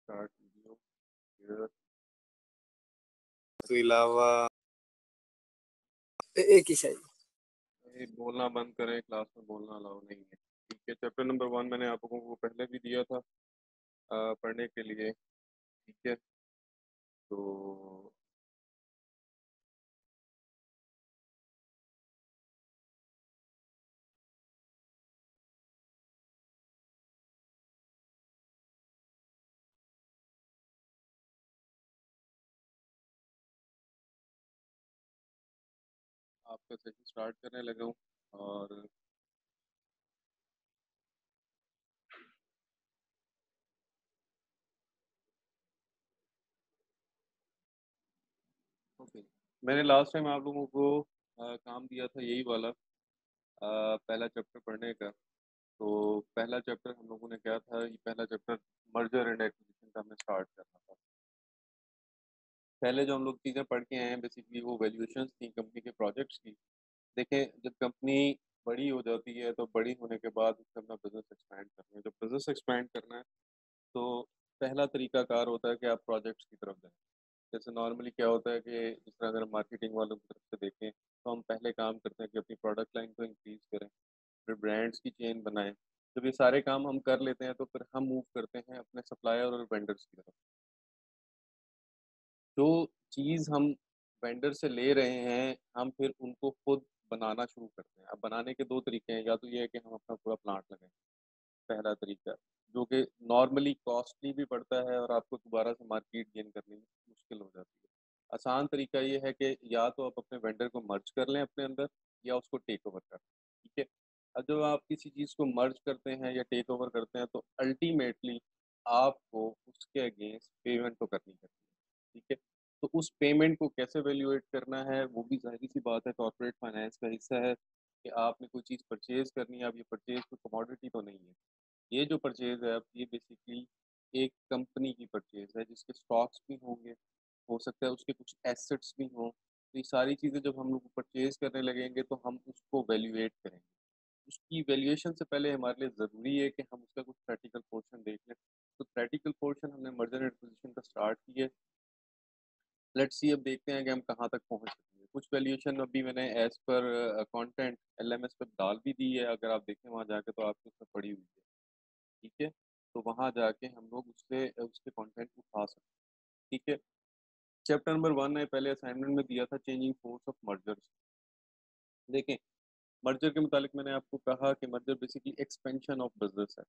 Start video here के अलावा एक ही चाहिए। ये बोलना बंद करें, क्लास में बोलना अलाउ नहीं है। ठीक है, चैप्टर नंबर 1 मैंने आप लोगों को पहले भी दिया था पढ़ने के लिए। ठीक है, तो आपका सेशन स्टार्ट करने लगा हूँ। और ओके, मैंने लास्ट टाइम आप लोगों को काम दिया था यही वाला पहला चैप्टर पढ़ने का। तो पहला चैप्टर हम लोगों ने क्या था, ये पहला चैप्टर मर्जर एंड एक्विजिशन का हमें स्टार्ट करना था। पहले जो हम लोग चीज़ें पढ़ के आए हैं बेसिकली वो वैल्यूएशंस थी कंपनी के प्रोजेक्ट्स की। देखें, जब कंपनी बड़ी हो जाती है तो बड़ी होने के बाद उससे अपना बिजनेस एक्सपैंड करना है। जब बिजनेस एक्सपैंड करना है तो पहला तरीकाकार होता है कि आप प्रोजेक्ट्स की तरफ जाएं। जैसे नॉर्मली क्या होता है कि जिस तरह अगर मार्केटिंग वालों की तरफ से देखें तो हम पहले काम करते हैं कि अपनी प्रोडक्ट लाइन को इंक्रीज करें, फिर ब्रांड्स की चेन बनाएं। जब ये सारे काम हम कर लेते हैं तो फिर हम मूव करते हैं अपने सप्लायर और वेंडर्स की तरफ। जो चीज़ हम वेंडर से ले रहे हैं हम फिर उनको खुद बनाना शुरू करते हैं। अब बनाने के दो तरीके हैं, या तो ये है कि हम अपना पूरा प्लांट लगाएं, पहला तरीका, जो कि नॉर्मली कॉस्टली भी पड़ता है और आपको दोबारा से मार्केट गेन करने में मुश्किल हो जाती है। आसान तरीका ये है कि या तो आप अपने वेंडर को मर्ज कर लें अपने अंदर, या उसको टेक ओवर कर लें। ठीक है, अब जब आप किसी चीज़ को मर्ज करते हैं या टेक ओवर करते हैं तो अल्टीमेटली आपको उसके अगेंस्ट पेमेंट तो करनी करनी है। ठीक है, तो उस पेमेंट को कैसे वैल्यूएट करना है वो भी जाहिर सी बात है, कॉर्पोरेट फाइनेंस का हिस्सा है कि आपने कोई चीज़ परचेज करनी है। अब ये परचेज कोई कमोडिटी तो नहीं है, ये जो परचेज है अब ये बेसिकली एक कंपनी की परचेज है जिसके स्टॉक्स भी होंगे, हो सकता है उसके कुछ एसेट्स भी हों। तो ये सारी चीज़ें जब हम लोग परचेज करने लगेंगे तो हम उसको वैल्यूएट करेंगे। उसकी वैल्यूएशन से पहले हमारे लिए ज़रूरी है कि हम उसका कुछ प्रैक्टिकल पोर्शन देख लें। तो प्रैक्टिकल पोर्शन हमने मर्जर एंड एक्विजिशन का स्टार्ट किया। लेट्स सी, अब देखते हैं कि हम कहाँ तक पहुँच सकते हैं। कुछ वैल्यूएशन अभी मैंने एज़ पर कंटेंट एलएमएस पे डाल भी दी है, अगर आप देखें वहाँ जाके तो आपको उसमें पड़ी हुई है। ठीक है, तो वहाँ जाके हम लोग उससे उसके कंटेंट उठा सकते हैं। ठीक है, चैप्टर नंबर 1 ने पहले असाइनमेंट में दिया था चेंजिंग फोर्स ऑफ मर्जर्स। देखें, मर्जर के मुतालिक मैंने आपको कहा कि merger basically expansion of business है।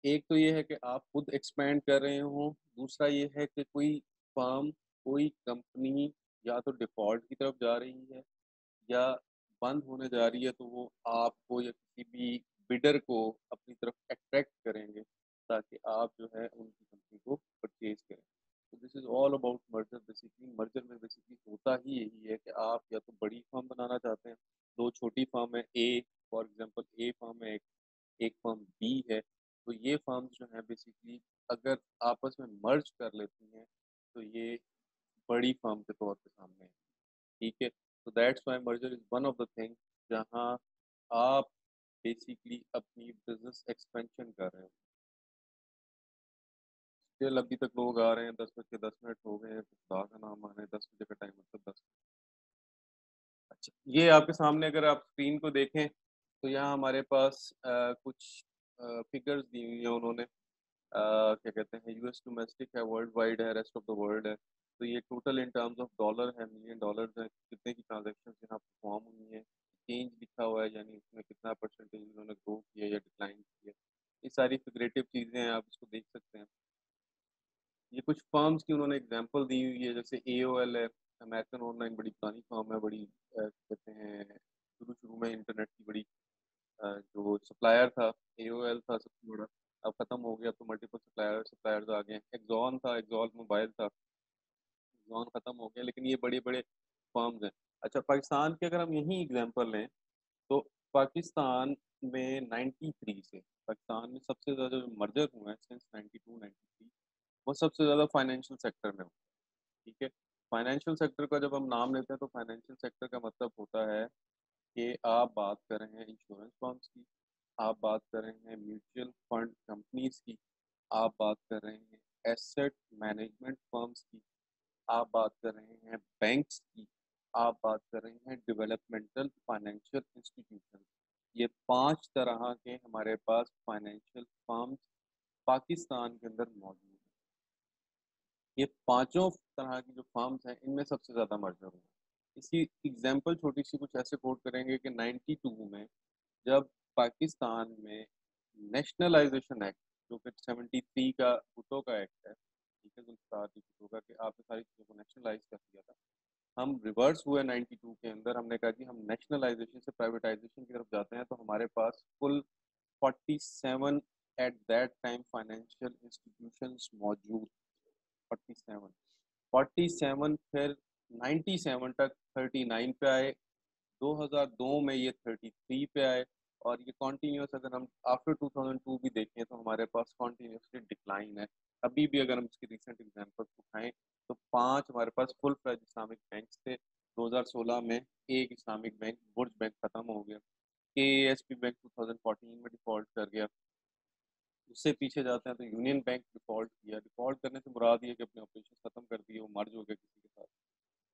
एक तो ये है कि आप खुद एक्सपैंड कर रहे हो, दूसरा ये है कि कोई फर्म, कोई कंपनी या तो डिफॉल्ट की तरफ जा रही है या बंद होने जा रही है, तो वो आपको या किसी भी बिडर को अपनी तरफ अट्रैक्ट करेंगे ताकि आप जो है उनकी कंपनी को परचेज करें। तो this is all about merger. Basically merger में बेसिकली होता ही यही है कि आप या तो बड़ी फर्म बनाना चाहते हैं, दो छोटी फर्म है ए, फॉर एग्जांपल ए फर्म है, एक फर्म बी है। तो ये फर्म्स जो हैं बेसिकली अगर आपस में मर्ज कर लेती हैं तो ये बड़ी फर्म के तौर पे सामने है। ठीक है, तो that's why merger is one of the thing जहां आप बेसिकली अपनी बिजनेस एक्सपेंशन कर रहे हो। स्टिल अभी तक लोग आ रहे हैं, 10 बज के 10 मिनट हो गए हैं, तो खुदा का नाम आने 10 बजे का टाइम मतलब 10। अच्छा, ये आपके सामने अगर आप स्क्रीन को देखें तो यहाँ हमारे पास कुछ फिगर्स दी हुई हैं उन्होंने। क्या कहते हैं, यूएस डोमेस्टिक है, वर्ल्ड वाइड है, रेस्ट ऑफ द वर्ल्ड है। तो ये total in terms of dollar है, मिलियन डॉलर्स है, कितने की ट्रांजेक्शन यहाँ परफॉर्म हुई है, चेंज लिखा हुआ है यानी उसमें कितना परसेंटेज उन्होंने ग्रो किया या डिक्लाइन किया। ये सारी फिगरेटिव चीज़ें हैं, आप इसको देख सकते हैं। ये कुछ फर्म्स की उन्होंने एग्जांपल दी हुई है, जैसे एओएल है, अमेरिकन ऑनलाइन, बड़ी पुरानी फर्म है, बड़ी कहते हैं शुरू शुरू में इंटरनेट की बड़ी जो सप्लायर था एओएल था सबसे बड़ा। अब खत्म हो गया तो मल्टीपल सप्लायर्स आ गए। एक्जॉन था, एक्जॉन मोबाइल था, एक्जॉन खत्म हो गया, लेकिन ये बड़े बड़े फर्म्स हैं। अच्छा, पाकिस्तान के अगर हम यही एग्जांपल लें तो पाकिस्तान में 93 से पाकिस्तान में सबसे ज़्यादा जो मर्जर हुए हैं सिंस 92 93, वो सबसे ज़्यादा फाइनेंशियल सेक्टर में हुआ। ठीक है, फाइनेंशियल सेक्टर का जब हम नाम लेते हैं तो फाइनेंशियल सेक्टर का मतलब होता है कि आप बात कर रहे हैं इंश्योरेंस फर्म्स की, आप बात कर रहे हैं म्यूचुअल फंड कंपनीज की, आप बात कर रहे हैं एसेट मैनेजमेंट फर्म्स की, आप बात कर रहे हैं बैंक्स की, आप बात कर रहे हैं डेवलपमेंटल फाइनेंशियल इंस्टीट्यूशन। ये 5 तरह के हमारे पास फाइनेंशियल फर्म्स पाकिस्तान के अंदर मौजूद हैं। ये पांचों तरह की जो फर्म्स हैं इनमें सबसे ज़्यादा मर्जर हुआ। इसकी एग्जांपल छोटी सी कुछ ऐसे कोट करेंगे कि 92 में जब पाकिस्तान में नेशनलाइजेशन एक्ट, जो कि 73 का भुट्टो का एक्ट है, ठीक है, जुल्फ़िकार अली भुट्टो का, कि आपने सारी चीज़ों को नेशनलाइज कर दिया था। हम रिवर्स हुए 92 के अंदर, हमने कहा कि हम नेशनलाइजेशन से प्राइवेटाइजेशन की तरफ जाते हैं, तो हमारे पास कुल 47 at that time financial institutions मौजूद। 47 47 फिर 97 तक 39 पे आए, 2002 में ये 33 पे आए, और ये कॉन्टीन्यूस, अगर हम आफ्टर 2002 भी देखें तो हमारे पास कॉन्टीन्यूसली डिक्लाइन है। अभी भी अगर हम इसकी रिसेंट एग्जांपल्स उठाएं तो 5 हमारे पास फुल फ्लेज इस्लामिक बैंक्स थे। 2016 में एक इस्लामिक बैंक बुर्ज बैंक खत्म हो गया, के बैंक 2014 में डिफॉल्ट कर गया। उससे पीछे जाते हैं तो यूनियन बैंक डिफॉल्ट किया। डिफॉल्ट करने से मुराद ये कि अपने ऑपरेशन खत्म कर दिए, वो मर्ज हो गया किसी के साथ।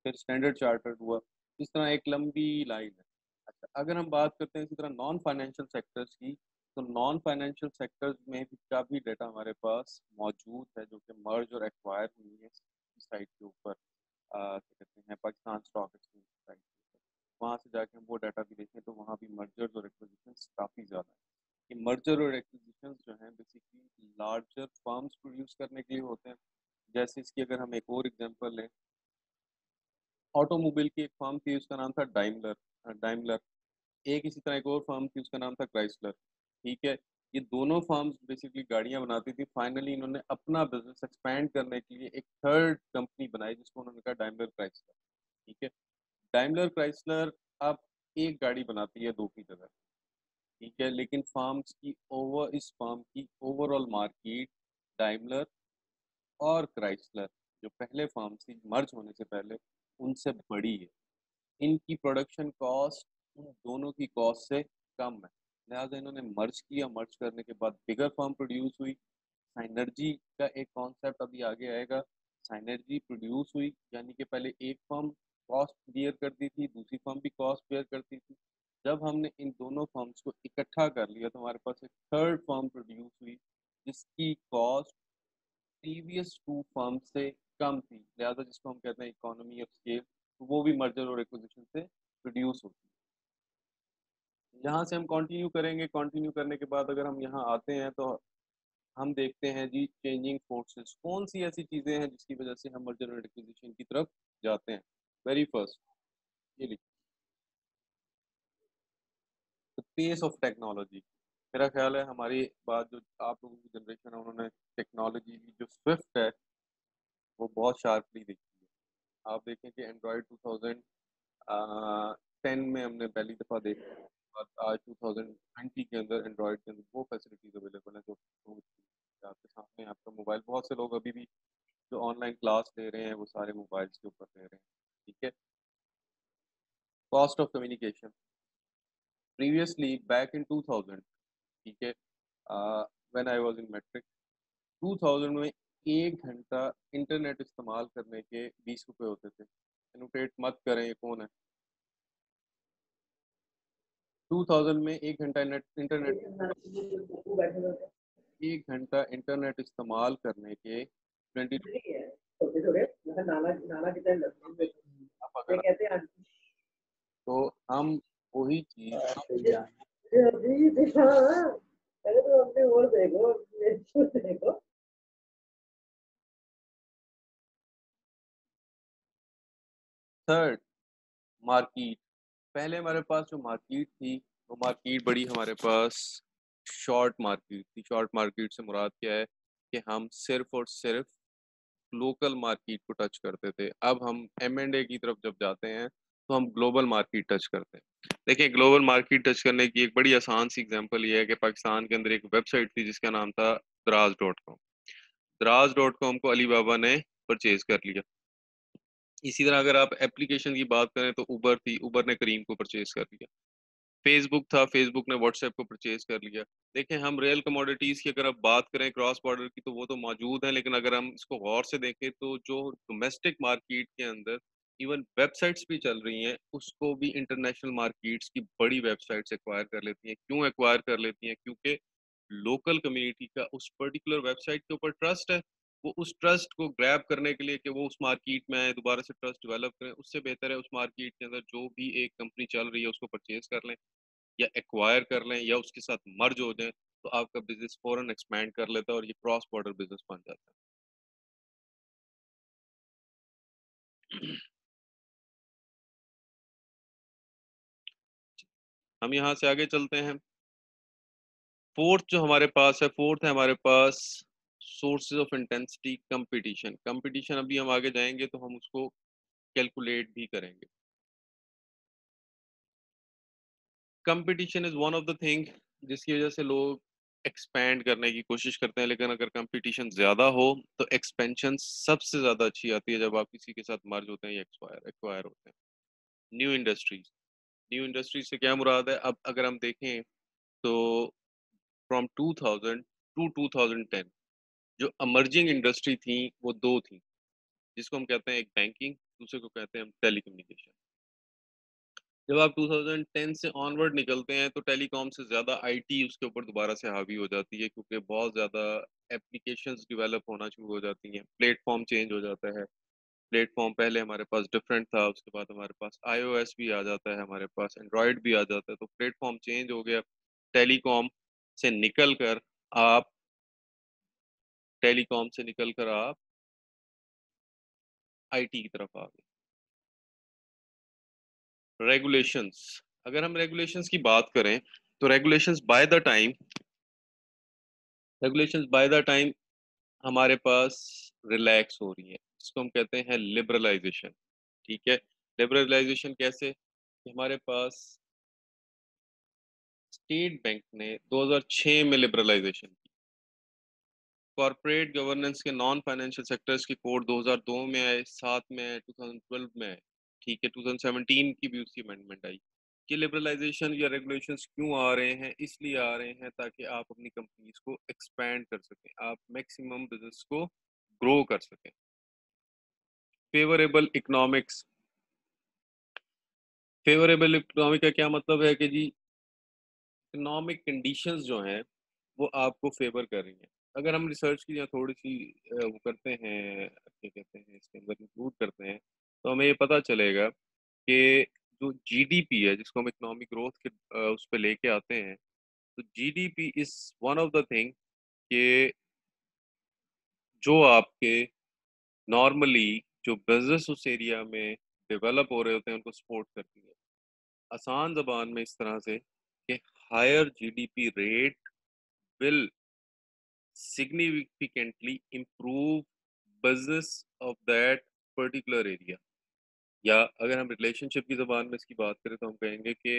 फिर स्टैंडर्ड चार्टर्ड हुआ। इस तरह एक लंबी लाइन है। अच्छा, अगर हम बात करते हैं इसी तरह नॉन फाइनेंशियल सेक्टर्स की, तो नॉन फाइनेंशियल सेक्टर्स में भी का भी डाटा हमारे पास मौजूद है, जो कि मर्ज और एक्वायर हुई है साइट के ऊपर, क्या कहते हैं, पाकिस्तान स्टॉक एक्सचेंज साइट के ऊपर। वहाँ से जाके हम वो डाटा भी देखें तो वहाँ भी मर्जर्स और एक्विजिशंस काफ़ी ज़्यादा है। कि मर्जर और एक्विजिशंस जो हैं बेसिकली लार्जर फर्म्स प्रोड्यूस करने के लिए होते हैं। जैसे इसकी अगर हम एक और एग्जांपल लें, ऑटोमोबाइल की एक फर्म थी, उसका नाम था डाइमलर डाइमलर। एक इसी तरह एक और फर्म थी, उसका नाम था क्राइसलर। ठीक है, ये दोनों फर्म्स बेसिकली गाड़ियां बनाती थी। फाइनली इन्होंने अपना बिजनेस एक्सपैंड करने के लिए एक थर्ड कंपनी बनाई, जिसको उन्होंने कहा डाइमलर क्राइसलर। ठीक है, डाइमलर क्राइसलर अब एक गाड़ी बनाती है दो की जगह। ठीक है, लेकिन इस फर्म की ओवरऑल मार्केट डाइमलर और क्राइसलर, जो पहले फर्म थी मर्ज होने से पहले, उनसे बड़ी है। इनकी प्रोडक्शन कॉस्ट उन दोनों की कॉस्ट से कम है, लिहाजा इन्होंने मर्ज किया। मर्ज करने के बाद बिगर फर्म प्रोड्यूस हुई। साइनर्जी का एक कॉन्सेप्ट अभी आगे आएगा। साइनर्जी प्रोड्यूस हुई, यानी कि पहले एक फर्म कॉस्ट बियर करती थी, दूसरी फर्म भी कॉस्ट बियर करती थी। जब हमने इन दोनों फर्म्स को इकट्ठा कर लिया तो हमारे पास एक थर्ड फर्म प्रोड्यूस हुई, जिसकी कॉस्ट प्रीवियस टू फर्म से कम थी, लिहाजा जिसको हम कहते हैं इकोनॉमी ऑफ स्केल, तो वो भी मर्जर और एक्विजिशन से प्रोड्यूस होती है। यहाँ से हम कंटिन्यू करेंगे। कंटिन्यू करने के बाद अगर हम यहाँ आते हैं तो हम देखते हैं जी चेंजिंग फोर्सेस, कौन सी ऐसी चीज़ें हैं जिसकी वजह से हम मर्जर और एक्विजिशन की तरफ जाते हैं। वेरी फर्स्ट, ये लिखिए, द पेस ऑफ टेक्नोलॉजी। मेरा ख्याल है हमारी बात, जो आप लोगों की जनरेशन है, उन्होंने टेक्नोलॉजी की जो स्विफ्ट है वो बहुत शार्पली देखी है। आप देखें कि एंड्रॉयड 2010 में हमने पहली दफ़ा देखा, और आज 2020 के अंदर एंड्रॉयड के अंदर वो फैसिलिटीज़ अवेलेबल हैं जो आपके सामने। आपका मोबाइल, बहुत से लोग अभी भी जो ऑनलाइन क्लास ले रहे हैं वो सारे मोबाइल्स के ऊपर ले रहे हैं। ठीक है, cost of communication, previously back in 2000, ठीक है, when I was in matric, 2000 में 1 घंटा इंटरनेट इस्तेमाल करने के 20 रुपए होते थे। एनोटेट मत करें ये कौन है। 2000 में 1 घंटा नेट इंटरनेट 1 घंटा इंटरनेट इस्तेमाल करने के 20 आप अगर, तो हम वही चीज थर्ड, मार्केट। पहले हमारे पास जो मार्केट थी वो मार्केट बड़ी हमारे पास शॉर्ट मार्केट थी। शॉर्ट मार्केट से मुराद क्या है कि हम सिर्फ और सिर्फ लोकल मार्केट को टच करते थे। अब हम M&A की तरफ जब जाते हैं तो हम ग्लोबल मार्केट टच करते हैं। देखिए, ग्लोबल मार्केट टच करने की एक बड़ी आसान सी एग्जांपल ये है कि पाकिस्तान के अंदर एक वेबसाइट थी जिसका नाम था दराज.com। दराज.com को अली बाबा ने परचेज कर लिया। इसी तरह अगर आप एप्लीकेशन की बात करें तो उबर थी, उबर ने करीम को परचेज कर लिया। फेसबुक था, फेसबुक ने व्हाट्सएप को परचेज़ कर लिया। देखें, हम रियल कमोडिटीज़ की अगर आप बात करें क्रॉस बॉर्डर की, तो वो तो मौजूद है, लेकिन अगर हम इसको गौर से देखें तो जो डोमेस्टिक मार्केट के अंदर इवन वेबसाइट्स भी चल रही हैं, उसको भी इंटरनेशनल मार्केट्स की बड़ी वेबसाइट्स एक्वायर कर लेती हैं। क्यों एक्वायर कर लेती हैं? क्योंकि लोकल कम्युनिटी का उस पर्टिकुलर वेबसाइट के ऊपर ट्रस्ट है। वो उस ट्रस्ट को ग्रैब करने के लिए कि वो उस मार्केट में आएँ, दोबारा से ट्रस्ट डेवलप करें, उससे बेहतर है उस मार्केट के अंदर जो भी एक कंपनी चल रही है, उसको परचेज़ कर लें। या एक्वायर कर लें या उसके साथ मर्ज हो जाएँ, तो आपका बिज़नेस फ़ौरन एक्सपैंड कर लेता है और ये क्रॉस बॉर्डर बिज़नेस बन जाता है। हम यहाँ से आगे चलते हैं। 4th जो हमारे पास है, 4th है हमारे पास sources of intensity competition. Competition अभी हम आगे जाएँगे तो हम उसको कैलकुलेट भी करेंगे। Competition is one of the thing जिसकी वज़ह से लोग एक्सपैंड करने की कोशिश करते हैं, लेकिन अगर कॉम्पिटिशन ज़्यादा हो, तो एक्सपेंशन सबसे ज़्यादा अच्छी आती है जब आप किसी के साथ मर्ज होते हैं या एक्वायर होते हैं। न्यू इंडस्ट्रीज़ न्यू इंडस्ट्री से क्या मुराद है? अब अगर हम देखें तो फ्रॉम 2000 टू 2010 जो इमर्जिंग इंडस्ट्री थी वो 2 थी, जिसको हम कहते हैं एक बैंकिंग, दूसरे को कहते हैं हम टेलीकम्युनिकेशन। जब आप 2010 से ऑनवर्ड निकलते हैं तो टेलीकॉम से ज़्यादा आईटी उसके ऊपर दोबारा से हावी हो जाती है, क्योंकि बहुत ज़्यादा एप्लीकेशंस डेवलप होना शुरू हो जाती हैं, प्लेटफ़ॉर्म चेंज हो जाता है। प्लेटफ़ॉर्म पहले हमारे पास डिफरेंट था, उसके बाद हमारे पास आईओएस भी आ जाता है, हमारे पास एंड्रॉयड भी आ जाता है, तो प्लेटफ़ॉर्म चेंज हो गया। टेलीकॉम से निकल कर आप टेलीकॉम से निकल कर आप आईटी की तरफ आ गए। रेगुलेशंस, अगर हम रेगुलेशंस की बात करें, तो रेगुलेशंस बाय द टाइम हमारे पास रिलैक्स हो रही है, इसको हम कहते हैं लिबरलाइज़ेशन, ठीक है? लिबरलाइज़ेशन कैसे? कि हमारे पास स्टेट बैंक ने 2006 में लिबरलाइजेशन की। कॉर्पोरेट गवर्नेंस के नॉन फाइनेंशियल सेक्टर्स के कोड 2002 में आए, 7 में आए, 2012 में आए, ठीक है? 2017 की भी उसकी अमेंडमेंट आई। ये लिबरलाइजेशन या रेगुलेशंस क्यों आ रहे हैं? इसलिए आ रहे हैं ताकि आप अपनी कंपनीज को एक्सपैंड कर सकें, आप मैक्सिमम बिजनेस को ग्रो कर सकें। फेवरेबल इकोनॉमिक्स, फेवरेबल इकोनॉमिक का क्या मतलब है कि जी इकोनॉमिक कंडीशंस जो हैं वो आपको फेवर कर रही हैं। अगर हम रिसर्च की या थोड़ी-सी वो करते हैं, क्या कहते हैं, इसके अंदर इंक्लूड करते हैं, तो हमें ये पता चलेगा कि जो जीडीपी है, जिसको हम इकोनॉमिक ग्रोथ के उस पे लेके आते हैं, तो GDP is one of the thing कि जो आपके नॉर्मली जो बिज़नेस उस एरिया में डेवलप हो रहे होते हैं, उनको सपोर्ट करती है। आसान ज़बान में इस तरह से कि higher GDP rate will significantly improve business of that particular area। या अगर हम रिलेशनशिप की ज़बान में इसकी बात करें तो हम कहेंगे कि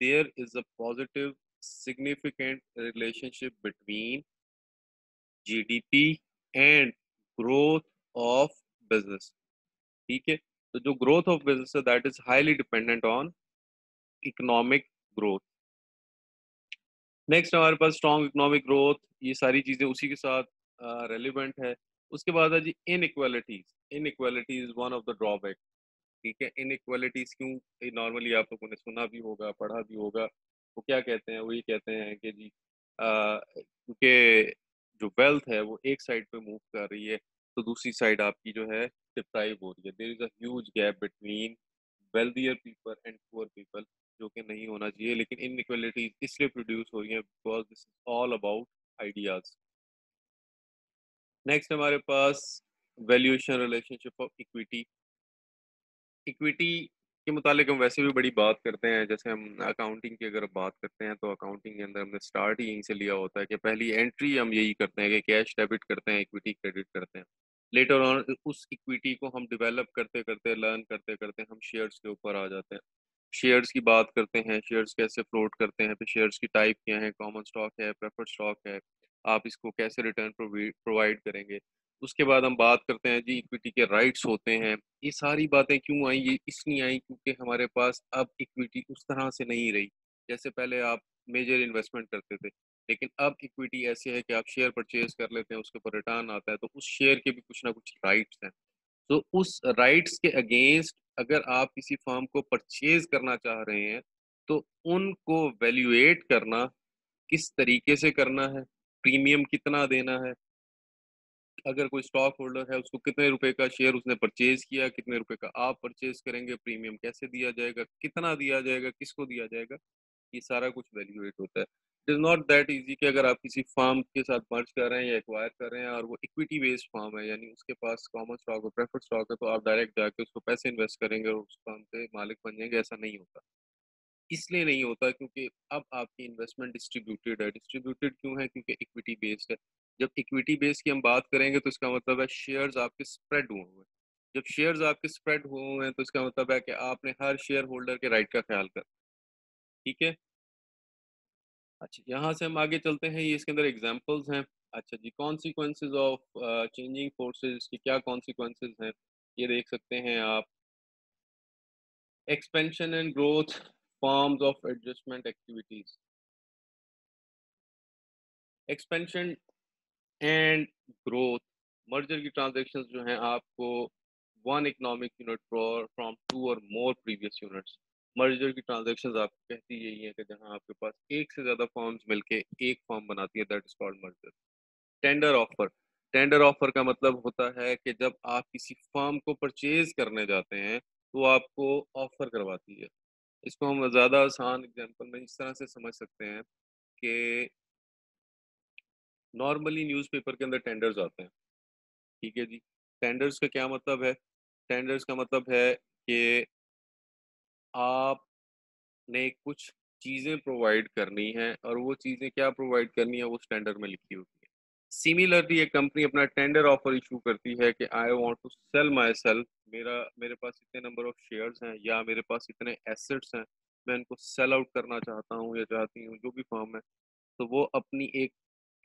there is a positive significant relationship between GDP and growth of business, ठीक है? तो जो ग्रोथ ऑफ बिजनेस है that is highly dependent on economic growth. Next हमारे पास स्ट्रॉन्ग इकोनॉमिक ग्रोथ, ये सारी चीज़ें उसी के साथ रेलिवेंट है। उसके बाद है जी inequalities. Inequalities one of the drawback, ठीक है? इनइक्वालिटीज़ क्यों, नॉर्मली आप लोगों ने सुना भी होगा, पढ़ा भी होगा। वो क्या कहते हैं? वो ये कहते हैं कि जी क्योंकि जो वेल्थ है वो एक साइड पे मूव कर रही है, तो दूसरी साइड आपकी जो है डिप्राइव हो रही है। There is a huge gap between wealthier people and poor people, जो कि नहीं होना चाहिए, लेकिन इनइक्वालिटीज इसलिए प्रोड्यूस हो रही हैं because this is all about ideas. Next हमारे पास valuation relationship of equity. Equity के मुतालिक हम वैसे भी बड़ी बात करते हैं, जैसे हम अकाउंटिंग की अगर बात करते हैं तो अकाउंटिंग के अंदर हमने स्टार्ट ही यहीं से लिया होता है कि पहली एंट्री हम यही करते हैं कि कैश डेबिट करते हैं, इक्विटी क्रेडिट करते हैं। लेटर ऑन उस इक्विटी को हम डेवलप करते करते, लर्न करते करते हम शेयर्स के ऊपर आ जाते हैं। शेयर्स की बात करते हैं, शेयर्स कैसे फ्लोट करते हैं, फिर शेयर्स की टाइप क्या है, कॉमन स्टॉक है, प्रेफर्ड स्टॉक है, आप इसको कैसे रिटर्न प्रोवाइड करेंगे। उसके बाद हम बात करते हैं जी इक्विटी के राइट्स होते हैं। ये सारी बातें क्यों आई? ये इसलिए आई क्योंकि हमारे पास अब इक्विटी उस तरह से नहीं रही। जैसे पहले आप मेजर इन्वेस्टमेंट करते थे, लेकिन अब इक्विटी ऐसी है कि आप शेयर परचेज़ कर लेते हैं, उसके ऊपर रिटर्न आता है, तो उस शेयर के भी कुछ ना कुछ राइट्स हैं। तो उस राइट्स के अगेंस्ट अगर आप किसी फर्म को परचेज़ करना चाह रहे हैं, तो उनको वैल्यूएट करना किस तरीके से करना है, प्रीमियम कितना देना है, अगर कोई स्टॉक होल्डर है उसको कितने रुपए का शेयर उसने परचेज़ किया, कितने रुपए का आप परचेज़ करेंगे, प्रीमियम कैसे दिया जाएगा, कितना दिया जाएगा, किसको दिया जाएगा, ये सारा कुछ वैल्यूएट होता है। It is not that easy कि अगर आप किसी फर्म के साथ मर्ज कर रहे हैं या एक्वायर कर रहे हैं और वो इक्विटी बेस्ड फर्म है, यानी उसके पास कॉमन स्टॉक और प्रेफर्ड स्टॉक है, तो आप डायरेक्ट जाके उसको पैसे इन्वेस्ट करेंगे और उस फर्म के मालिक बन जाएँगे, ऐसा नहीं होता। इसलिए नहीं होता क्योंकि अब आपकी इन्वेस्टमेंट डिस्ट्रीब्यूटेड है। डिस्ट्रीब्यूटेड क्यों है? क्योंकि इक्विटी बेस्ड है। जब इक्विटी बेस की हम बात करेंगे तो इसका मतलब है शेयर्स आपके स्प्रेड हुए हुए हैं। जब शेयर्स आपके स्प्रेड हुए हुए हैं तो इसका मतलब है कि आपने हर शेयर होल्डर के राइट का ख्याल कर, ठीक है? अच्छा, यहाँ से हम आगे चलते हैं, ये इसके अंदर एग्ज़ाम्पल्स हैं। अच्छा जी, कॉन्सिक्वेंसेज़ ऑफ चेंजिंग फोर्सेस के क्या कॉन्सिक्वेंसेज़ हैं, ये देख सकते हैं आप। Expansion and growth, forms of adjustment activities. Expansion and growth, merger की ट्रांजैक्शंस जो हैं आपको one economic unit from two और मोर प्रीवियस यूनिट्स। मर्जर की ट्रांजैक्शंस आपको कहती यही है कि जहां आपके पास एक से ज्यादा फर्म्स मिलके एक फर्म बनाती है, that is called merger. Tender offer, tender offer का मतलब होता है कि जब आप किसी फर्म को परचेज करने जाते हैं तो आपको ऑफर करवाती है। इसको हम ज़्यादा आसान एग्जांपल में इस तरह से समझ सकते हैं कि नॉर्मली न्यूज़पेपर के अंदर टेंडर्स आते हैं, ठीक है जी। टेंडर्स का क्या मतलब है? टेंडर्स का मतलब है कि आपने कुछ चीज़ें प्रोवाइड करनी है और वो चीज़ें क्या प्रोवाइड करनी है वो उस टेंडर में लिखी होती है। सिमिलरली एक कंपनी अपना टेंडर ऑफर इश्यू करती है कि I want to sell myself, मेरा मेरे पास इतने नंबर ऑफ शेयर्स हैं या मेरे पास इतने एसेट्स हैं, मैं इनको सेल आउट करना चाहता हूँ या चाहती हूँ, जो भी फर्म है, तो वो अपनी एक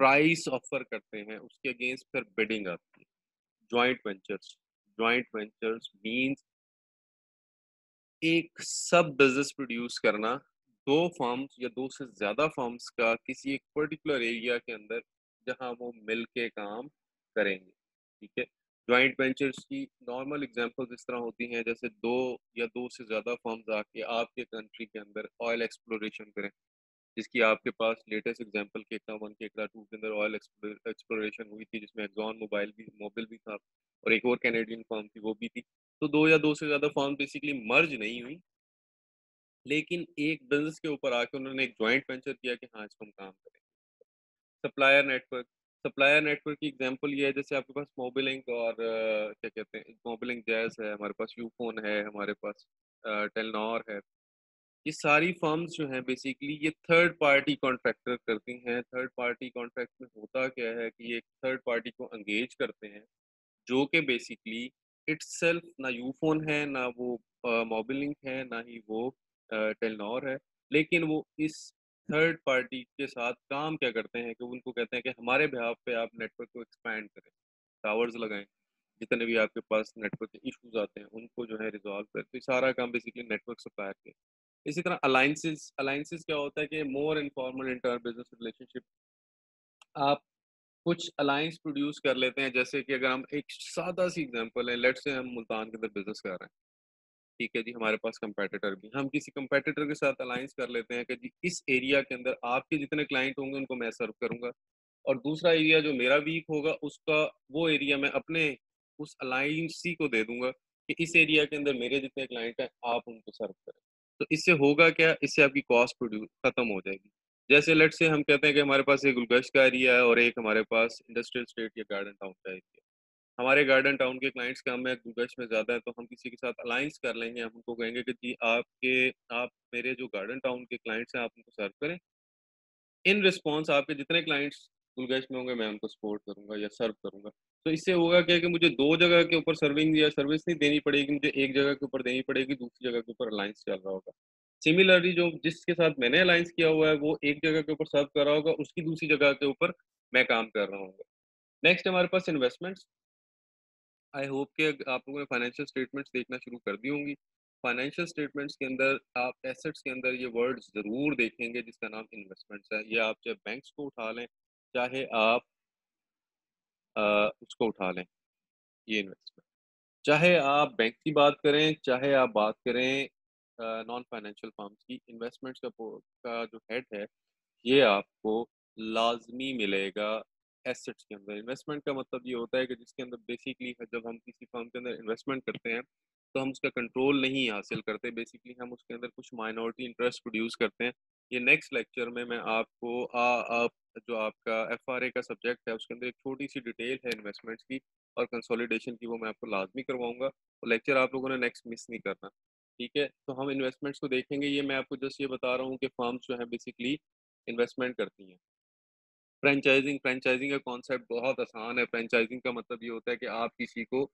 प्राइस ऑफर करते हैं, उसके अगेंस्ट फिर बिडिंग आती है। Joint ventures, joint ventures means एक सब बिजनेस प्रोड्यूस करना, दो फर्म्स या दो से ज्यादा फर्म्स का किसी एक पर्टिकुलर एरिया के अंदर जहां वो मिल के काम करेंगे, ठीक है। जॉइंट वेंचर्स की नॉर्मल एग्जांपल्स इस तरह होती हैं जैसे दो या दो से ज्यादा फर्म्स आके आपके कंट्री के अंदर ऑयल एक्सप्लोरेशन करें, जिसकी आपके पास लेटेस्ट एग्जांपल केकड़ा 1 केकड़ा 2 के अंदर ऑयल एक्सप्लोरेशन हुई थी, जिसमें एक्सॉन मोबिल भी था और एक और कैनेडियन फर्म थी वो भी थी। तो दो या दो से ज़्यादा फर्म बेसिकली मर्ज नहीं हुई, लेकिन एक बिज़नेस के ऊपर आके उन्होंने एक जॉइंट वेंचर किया कि हाँ, इसको हम काम करें। सप्लायर नेटवर्क, सप्लायर नेटवर्क की एग्जांपल ये है जैसे आपके पास मोबिलिंक और क्या कहते हैं, मोबिलिंक जैज़ है, हमारे पास यूफ़ोन है, हमारे पास टेलीनॉर है। ये सारी फर्म्स जो हैं बेसिकली ये थर्ड पार्टी कॉन्ट्रैक्टर करती हैं। थर्ड पार्टी कॉन्ट्रैक्ट में होता क्या है कि ये थर्ड पार्टी को एंगेज करते हैं, जो कि बेसिकली इटसेल्फ ना यूफ़ोन है, ना वो मोबिलिंक है, ना ही वो टेलीनॉर है। लेकिन वो इस थर्ड पार्टी के साथ काम क्या करते हैं कि उनको कहते हैं कि हमारे बिहाफ़ पे आप नेटवर्क को एक्सपैंड करें, टावर्स लगाएँ, जितने भी आपके पास नेटवर्क के इश्यूज़ आते हैं, उनको जो है रिज़ॉल्व करें। तो ये सारा काम बेसिकली नेटवर्क सप्लायर के। इसी तरह अलायंसेस, अलायंसेस क्या होता है कि मोर इन्फॉर्मल इंटर बिज़नेस रिलेशनशिप, आप कुछ अलायंस प्रोड्यूस कर लेते हैं, जैसे कि अगर हम एक सादा सी एग्जांपल है, लेट्स से हम मुल्तान के अंदर बिज़नेस कर रहे हैं, ठीक है जी, हमारे पास कंपेटिटर भी, हम किसी कंपेटिटर के साथ अलायंस कर लेते हैं कि जी इस एरिया के अंदर आपके जितने क्लाइंट होंगे उनको मैं सर्व करूँगा और दूसरा एरिया जो मेरा वीक होगा उसका वो एरिया मैं अपने उस अलायंसी को दे दूँगा कि इस एरिया के अंदर मेरे जितने क्लाइंट हैं आप उनको सर्व करें। तो इससे होगा क्या? इससे आपकी कॉस्ट प्रोड्यूस खत्म हो जाएगी। जैसे लेट्स से हम कहते हैं कि हमारे पास एक गुलगश्त का एरिया है और एक हमारे पास इंडस्ट्रियल स्टेट या गार्डन टाउन का एरिया है। हमारे गार्डन टाउन के क्लाइंट्स कम है, गुलगश्त में ज़्यादा है, तो हम किसी के साथ अलायंस कर लेंगे। हम उनको कहेंगे कि जी आप मेरे जो गार्डन टाउन के क्लाइंट्स हैं आप उनको सर्व करें। इन रिस्पॉन्स आपके जितने क्लाइंट्स गुलगश्त में होंगे मैं उनको सपोर्ट करूँगा या सर्व करूँगा। तो इससे होगा क्या कि मुझे 2 जगह के ऊपर सर्विंग या सर्विस नहीं देनी पड़ेगी, मुझे एक जगह के ऊपर देनी पड़ेगी, दूसरी जगह के ऊपर अलायंस चल रहा होगा। सिमिलरली जो जिसके साथ मैंने अलायंस किया हुआ है वो एक जगह के ऊपर सर्व कर रहा होगा, उसकी दूसरी जगह के ऊपर मैं काम कर रहा हूँगा। नेक्स्ट हमारे पास इन्वेस्टमेंट्स। आई होप कि आप लोगों ने फाइनेंशियल स्टेटमेंट्स देखना शुरू कर दी होंगी। फाइनेंशियल स्टेटमेंट्स के अंदर आप एसेट्स के अंदर ये वर्ड ज़रूर देखेंगे जिसका नाम इन्वेस्टमेंट्स है। ये आप चाहे बैंक्स को उठा लें, चाहे आप उसको उठा लें, ये इन्वेस्टमेंट। चाहे आप बैंक की बात करें, चाहे आप बात करें नॉन फाइनेंशियल फर्म्स की, इन्वेस्टमेंट्स का जो हेड है, ये आपको लाज़मी मिलेगा एसेट्स के अंदर। इन्वेस्टमेंट का मतलब ये होता है कि जिसके अंदर बेसिकली जब हम किसी फर्म के अंदर इन्वेस्टमेंट करते हैं, तो हम उसका कंट्रोल नहीं हासिल करते। बेसिकली हम उसके अंदर कुछ माइनॉरिटी इंटरेस्ट प्रोड्यूस करते हैं। ये नेक्स्ट लेक्चर में मैं आपको आप जो आपका एफआरए का सब्जेक्ट है, उसके अंदर एक छोटी-सी डिटेल है इन्वेस्टमेंट्स की और कंसोलिडेशन की, वो मैं आपको लाज़मी करवाऊँगा। तो लेक्चर आप लोगों ने नेक्स्ट मिस नहीं करना, ठीक है? तो हम इन्वेस्टमेंट्स को देखेंगे। ये मैं आपको जस्ट ये बता रहा हूँ कि फर्म्स जो हैं बेसिकली इन्वेस्टमेंट करती हैं। फ्रेंचाइज़िंग का कॉन्सेप्ट बहुत आसान है। फ्रेंचाइज़िंग का मतलब ये होता है कि आप किसी को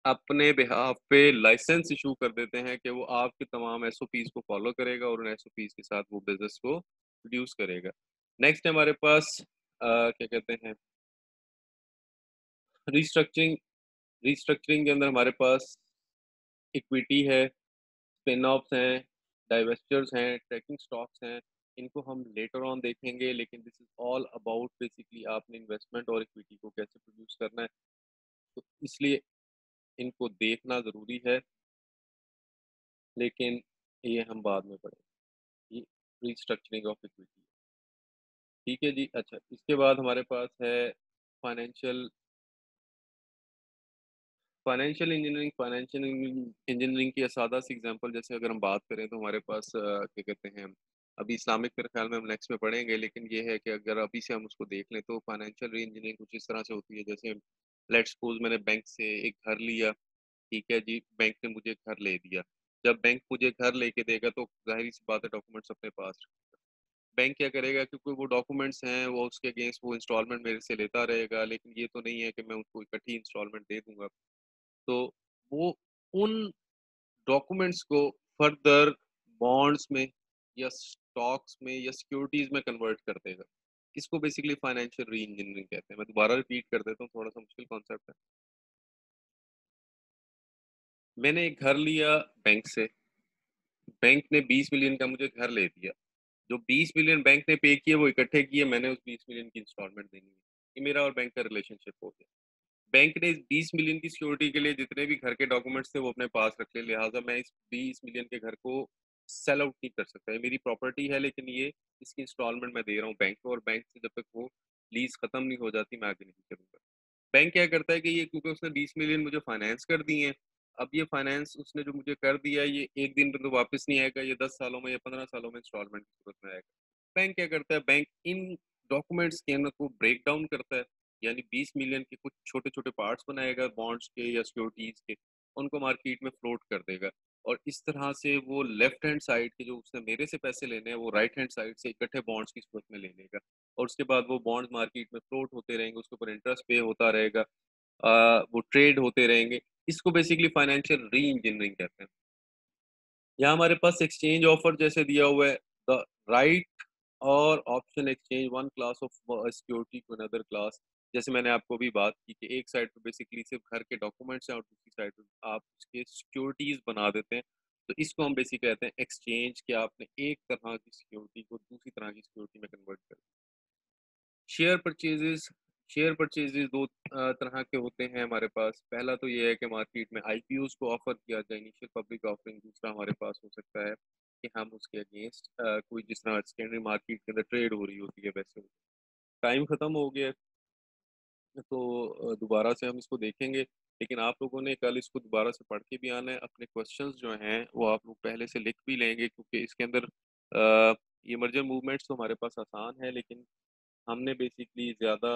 अपने बिहाफ़ पे लाइसेंस इश्यू कर देते हैं कि वो आपके तमाम एसओपीज़ को फ़ॉलो करेगा और उन एसओपीज़ के साथ वो बिज़नेस को प्रोड्यूस करेगा। नेक्स्ट है हमारे पास क्या कहते हैं, रीस्ट्रक्चरिंग। रीस्ट्रक्चरिंग के अंदर हमारे पास इक्विटी है, स्पिन ऑफ्स हैं, डाइवेस्चर्स हैं, ट्रैकिंग स्टॉक्स हैं। इनको हम लेटर ऑन देखेंगे, लेकिन this is all about basically आपने इन्वेस्टमेंट और इक्विटी को कैसे प्रोड्यूस करना है। तो इसलिए इनको देखना ज़रूरी है, लेकिन ये हम बाद में पढ़ेंगे। ये रीस्ट्रक्चरिंग ऑफ इक्विटी, ठीक है जी। अच्छा, इसके बाद हमारे पास है फाइनेंशियल फाइनेंशियल इंजीनियरिंग की सादा सी एग्जांपल जैसे अगर हम बात करें तो हमारे पास क्या कहते हैं, अभी इस्लामिक मेरे ख्याल में हम नेक्स्ट में पढ़ेंगे, लेकिन ये है कि अगर अभी से हम उसको देख लें तो फाइनेंशियल री इंजीनियरिंग कुछ इस तरह से होती है जैसे लेट्स सपोज मैंने बैंक से एक घर लिया, ठीक है जी, बैंक ने मुझे घर ले दिया। जब बैंक मुझे घर लेके देगा तो ज़ाहिर सी बात है डॉक्यूमेंट्स अपने पास रखेगा। बैंक क्या करेगा, क्योंकि वो डॉक्यूमेंट्स हैं, वो उसके अगेंस्ट वो इंस्टॉलमेंट मेरे से लेता रहेगा, लेकिन ये तो नहीं है कि मैं उसको इकट्ठी इंस्टॉलमेंट दे दूँगा। तो वो उन डॉक्यूमेंट्स को फर्दर बॉन्ड्स में या स्टॉक्स में या सिक्योरिटीज़ में कन्वर्ट कर देगा। इसको बेसिकली फाइनेंशियल री इंजीनियरिंग कहते हैं। मैं दोबारा रिपीट कर देता हूँ, थोड़ा-सा मुश्किल कॉन्सेप्ट है। मैंने एक घर लिया बैंक से, बैंक ने 20 मिलियन का मुझे घर ले दिया। जो 20 मिलियन बैंक ने पे किए वो इकट्ठे किए, मैंने उस 20 मिलियन की इंस्टॉलमेंट देनी है। ये मेरा और बैंक का रिलेशनशिप हो गया। बैंक ने इस 20 मिलियन की सिक्योरिटी के लिए जितने भी घर के डॉक्यूमेंट्स थे वो अपने पास रख लिए, लिहाजा मैं इस 20 मिलियन के घर को सेल आउट नहीं कर सकता। ये मेरी प्रॉपर्टी है, लेकिन ये इसकी इंस्टॉलमेंट मैं दे रहा हूँ बैंक को, और बैंक से जब तक वो लीज़ खत्म नहीं हो जाती मैं आगे नहीं करूँगा। बैंक क्या करता है कि ये क्योंकि उसने 20 मिलियन मुझे फाइनेंस कर दिए हैं, अब ये फाइनेंस उसने जो मुझे कर दिया है ये एक दिन में तो वापस नहीं आएगा, ये 10 सालों में या 15 सालों में इंस्टॉलमेंट की सूरत में आएगा। बैंक क्या करता है, बैंक इन डॉक्यूमेंट्स के ना को ब्रेक डाउन करता है, यानी 20 मिलियन के कुछ छोटे-छोटे पार्ट्स बनाएगा बॉन्ड्स के या सिक्योरिटीज़ के, उनको मार्केट में फ्लोट कर देगा। और इस तरह से वो लेफ्ट हैंड साइड के जो उसने मेरे से पैसे लेने हैं, वो राइट हैंड साइड से इकट्ठे बॉन्ड्स की सूरत में ले लेगा। और उसके बाद वो बॉन्ड्स मार्केट में फ्लोट होते रहेंगे, उसके ऊपर इंटरेस्ट पे होता रहेगा, वो ट्रेड होते रहेंगे। इसको बेसिकली फाइनेंशियल री इंजीनियरिंग कहते हैं। यहाँ हमारे पास एक्सचेंज ऑफर जैसे दिया हुआ है, द राइट और option exchange one class of security to another class. जैसे मैंने आपको अभी बात की कि एक साइड पे बेसिकली सिर्फ घर के डॉक्यूमेंट्स हैं और दूसरी साइड पे आप उसके सिक्योरिटीज बना देते हैं। तो इसको हम बेसिक कहते हैं एक्सचेंज, कि आपने एक तरह की सिक्योरिटी को दूसरी तरह की सिक्योरिटी में कन्वर्ट कर। शेयर परचेजेस, शेयर परचेजेस 2 तरह के होते हैं हमारे पास। पहला तो ये है कि मार्केट में आईपीओज़ को ऑफ़र किया जाए, इनिशियल पब्लिक ऑफरिंग। दूसरा हमारे पास हो सकता है कि हम उसके अगेंस्ट कोई जिस तरह सेकेंडरी मार्केट के अंदर ट्रेड हो रही होती है वैसे हो। टाइम खत्म हो गया है, तो दोबारा से हम इसको देखेंगे, लेकिन आप लोगों ने कल इसको दोबारा से पढ़ के भी आना है। अपने क्वेश्चंस जो हैं वो आप लोग पहले से लिख भी लेंगे, क्योंकि इसके अंदर ये मर्जर मूवमेंट्स तो हमारे पास आसान है, लेकिन हमने बेसिकली ज़्यादा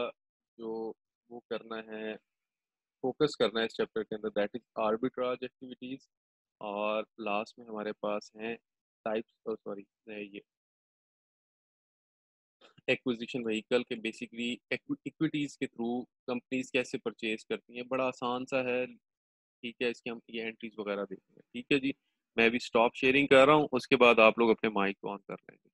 जो वो करना है, फ़ोकस करना है इस चैप्टर के अंदर, दैट इज़ आर्बिट्राज एक्टिविटीज़। और लास्ट में हमारे पास हैं टाइप्स, सॉरी, ये एक्विजिशन व्हीकल के, बेसिकली इक्विटीज़ के थ्रू कंपनीज़ कैसे परचेज़ करती हैं। बड़ा आसान सा है, ठीक है, इसके हम ये एंट्रीज़ वगैरह देखेंगे। ठीक है जी, मैं अभी स्टॉप शेयरिंग कर रहा हूँ, उसके बाद आप लोग अपने माइक को ऑन कर लेंगे।